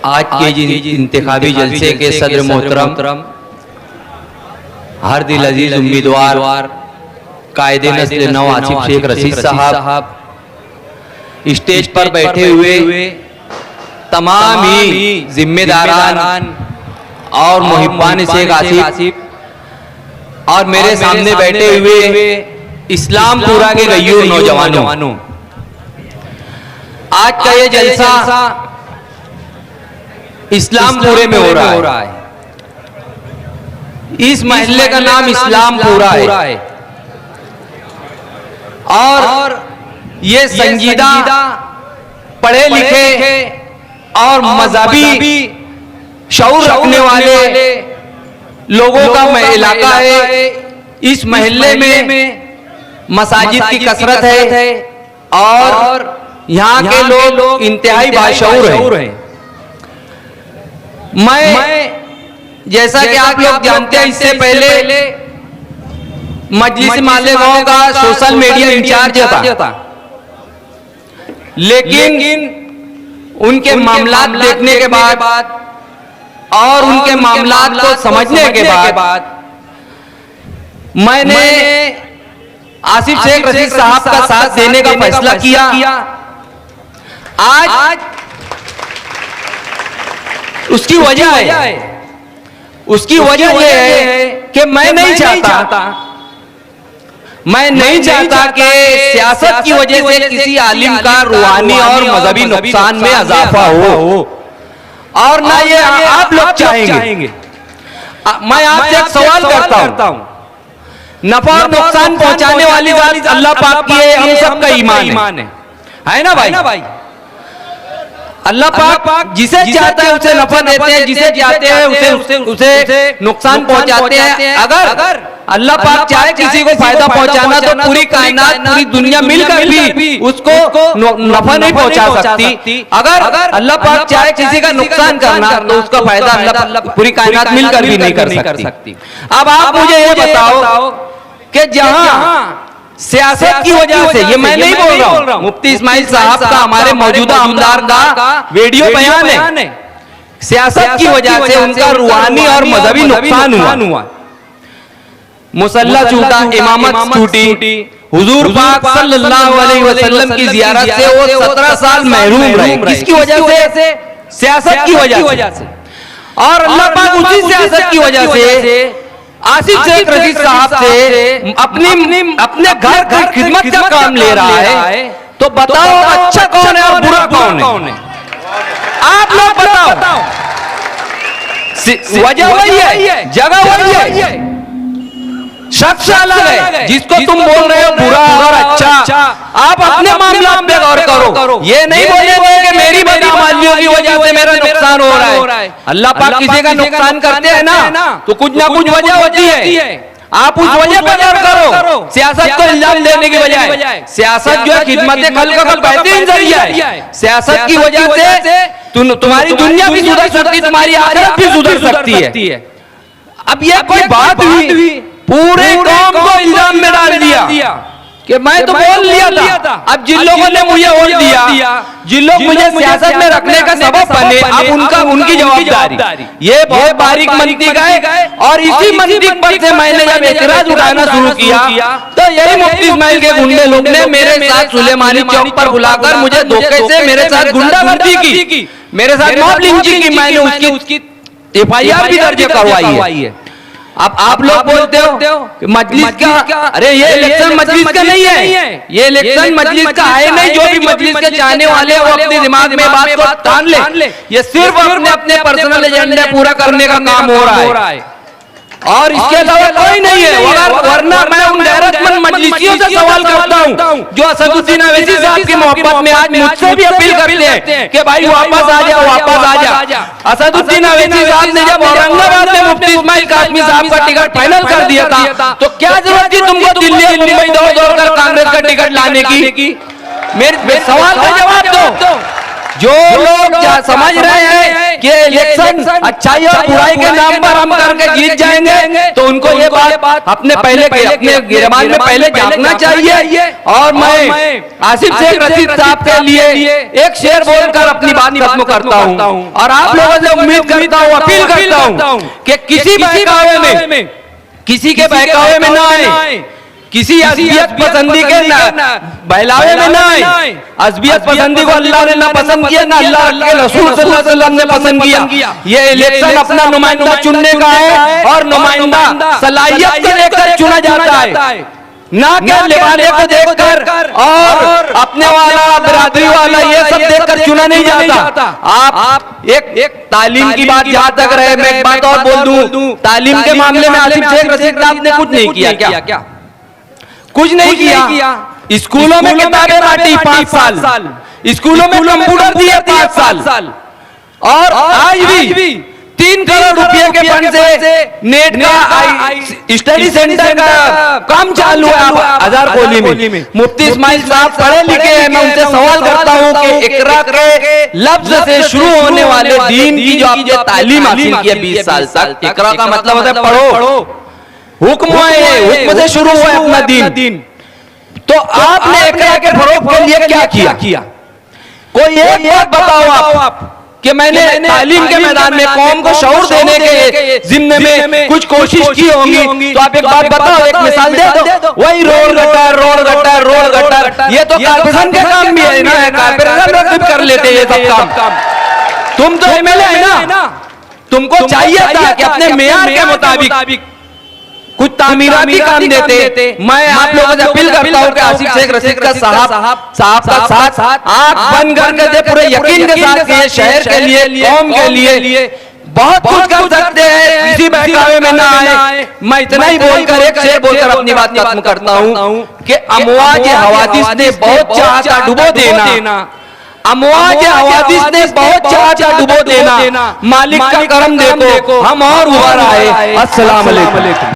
आज के इंतखाबी जलसे के सदर मोहतरम हर दिल अजीज उम्मीदवार कायदे नस्ल नौ आसिफ शेख रशीद साहब स्टेज पर बैठे हुए तमाम ही जिम्मेदारान और मुहिब्बान शेख आसिफ और मेरे सामने बैठे हुए इस्लामपुरा के गयूर नौजवानों, आज का ये जलसा इस्लामपुरे में हो रहा है। इस महल्ले का नाम इस्लामपुरा है और ये संजीदा पढ़े लिखे और मजहबी शऊर रखने वाले लोगों का इलाका है। इस महल्ले में मसाजिद की कसरत है और यहाँ के लोग इंतहाई बाशऊर हैं। मैं जैसा कि आप लोग जानते हैं, इससे पहले मजलिस मालेगांव का सोशल मीडिया इंचार्ज था, लेकिन उनके मामलात देखने के बाद और उनके मामलात को समझने के बाद मैंने आसिफ शेख रशीद साहब का साथ देने का फैसला किया। आज उसकी वजह यह है कि मैं नहीं चाहता कि सियासत की वजह से किसी आलिम का रूहानी और मजहबी नुकसान में इजाफा हो और ना ये आप लोग चाहेंगे। मैं आपसे एक सवाल करता हूं, नफा और नुकसान पहुंचाने वाली बात अल्लाह पाक की है, हम सबका ईमान है ना भाई? अल्लाह पाक जिसे चाहते हैं उसे नफा देते हैं, जिसे चाहते हैं उसे नुकसान पहुंचाते हैं। अगर अल्लाह पाक चाहे किसी को फायदा पहुंचाना तो पूरी कायनात, पूरी दुनिया मिलकर भी उसको नफा नहीं पहुंचा सकती। अगर अल्लाह पाक चाहे किसी का नुकसान करना तो उसका फायदा अल्लाह पूरी कायनात मिलकर भी नहीं कर सकती। अब आप मुझे ये बताओ कि जहां सियासत की वजह से, ये मैं नहीं बोल रहा हूं, मुफ्ती इस्माइल साहब का, हमारे मौजूदा आमदार का वीडियो बयान है, सियासत की वजह से उनका रूहानी और मजहबी नुकसान हुआ। मुसल्ला छूटा, इमामत छूटी, हुजूर पाक सल्लल्लाहु अलैहि वसल्लम की जियारत से वो 17 साल महरूम रहे। किसकी वजह से? सियासत की वजह से। और अल्लाह पाक उसी सियासत की वजह से आसिफ शेख रशीद साहब से अपने घर की खिदमत का काम ले रहा है। तो बताओ अच्छा कौन है और बुरा कौन है? आप लोग बताओ। वजह वही है, जगह वही है, शख्स अलग है। जिसको तुम बोल रहे हो बुरा और अच्छा, आप अपने मामला पे गौर करो। ये नहीं बोलेंगे कि मेरी बदअमलियों की वजह से मेरा नुकसान हो रहा है। अल्लाह पाक किसी का नुकसान करते हैं ना तो कुछ ना कुछ वजह होती है। आप उस वजह पर गौर करो। सियासत को इल्जाम देने की बजाय, सियासत जो है खिदमत खल्क का बेहतरीन जरिया है। सियासत की वजह से तुम्हारी दुनिया भी सुधर सकती, तुम्हारी आखिरत भी सुधर सकती है। अब यह कोई बात हुई, पूरे कौम को इल्जाम में डाल दिया कि मैं तो बोल लिया था। अब जिन लोगों ने मुझे वोट दिया, जिन लोग मुझे सियासत में रखने का सबब बने, अब उनकी जवाबदारी। ये बहुत बारीक मंतिक है और इसी मंतिक पर से मैंने जब एतराज उठाना शुरू किया तो यही मुफ्ती इस्माइल के गुंडे लोग ने मेरे साथ सुलेमानी चौक पर बुलाकर मुझे धोखे से मेरे साथ गुंडागर्दी की, मेरे साथ मॉब लिंचिंग की। मैंने उसकी FIR भी दर्ज करवाई है। अब आप लोग बोलते हो कि मजलिस का, अरे ये इलेक्शन मजलिस का नहीं है, ये इलेक्शन मजलिस का है नहीं। जो भी मजलिस के चाहने वाले वो अपने दिमाग में बात को ठान ले। ये सिर्फ अपने पर्सनल एजेंडा पूरा करने का काम हो रहा है और इसके अलावा कोई नहीं है। वरना मैं उन गैरतमंद मजलिसियों से सवाल करता हूं जो असदुद्दीन अवैसी साहब की मोहब्बत में आज मुझसे भी अपील करते हैं कि भाई वापस आ जा। असदुद्दीन अवैसी साहब ने जब औरंगाबाद में मुफ्ती इस्माइल कासमी साहब का टिकट फाइनल कर दिया था तो क्या जरूरत थी तुमको दिल्ली और मुंबई दौड़ कर कांग्रेस का टिकट लाने की? मेरे सवाल का जवाब दो। जो लोग समझ रहे हैं कि कि इलेक्शन अच्छाई और बुराई के नाम पर हम करके जीत जाएंगे, तो उनको ये बात अपने गिरबान में पहले झांकना चाहिए। और मैं आसिफ शेख रशीद साहब के लिए एक शेर बोलकर अपनी बात खत्म करता हूँ और आप लोगों से उम्मीद करता हूँ, अपील करता हूँ कि किसी बहकावे में, किसी के बहकावे में ना आए, किसी असबियत पसंदी के बहलावे में ना आए। असबियत पसंदी को अल्लाह ने ना पसंद किया, ना अल्लाह के रसूल सल्लल्लाहु अलैहि वसल्लम ने पसंद किया। ये इलेक्शन अपना नुमाइंदा चुनने का है और नुमाइंदा सलाहियत को लेकर चुना जाता है, ना कि लिबाने को देखकर और अपने वाला बिरादरी वाला ये सब देखकर चुना नहीं जाता। आप एक तालीम की बात जहां तक रहे, मैं एक बात और बोल दूं, तालीम के मामले में आसिफ शेख रशीद साहब ने कुछ नहीं किया। क्या कुछ नहीं किया? स्कूलों में किताबें बांटी 5 साल, स्कूलों में कंप्यूटर दिए 5 साल, और आज भी 3 करोड़ रुपए के फंड से नेट का स्टडी सेंटर का काम चालू है हजार कोहली में। मुफ्ती इस्माइल साहब पढ़े लिखे हैं, मैं उनसे सवाल करता हूं कि इकरा के लफ्ज से शुरू होने वाले दीन की जो आपने तालीम हासिल की है 20 साल तक, इकरा का मतलब होता है पढ़ो, हुक्म है, हुक्म से शुरू हुआ है अपना दीन। तो आपने इकरा के फरोग के लिए क्या किया? कोई एक बात बताओ आप कि मैंने तालीम के मैदान में कौम को शऊर देने के जिम्मे में कुछ कोशिश की होगी, तो आप एक बात बताओ, एक मिसाल दे दो। वही रोड गटर, ये तो कारपोरेशन के काम भी है ना, कारपोरेशन कर लेते हैं ये सब काम। तुम तो एमएलए है ना, तुमको चाहिए था कि अपने मेयर के मुताबिक कुछ तामीराती काम देते। मैं आप लोगों से अपील करता हूं कि आसिफ शेख रशीद का साहब का साथ आंख बंद करके दे, पूरे यकीन के साथ ये शहर के लिए, कौम के लिए बहुत कुछ कर सकते हैं, किसी बहकावे में ना आए। मैं इतना ही बोलकर एक शेर बोलकर अपनी बात खत्म करता हूं कि अमवाज हवादिस ने बहुत चाहा था डुबो देना, अमवाज हवादिस ने बहुत चाहा था डुबो देना, मालिक का करम देखो हम और उभर आए। अस्सलाम वालेकुम।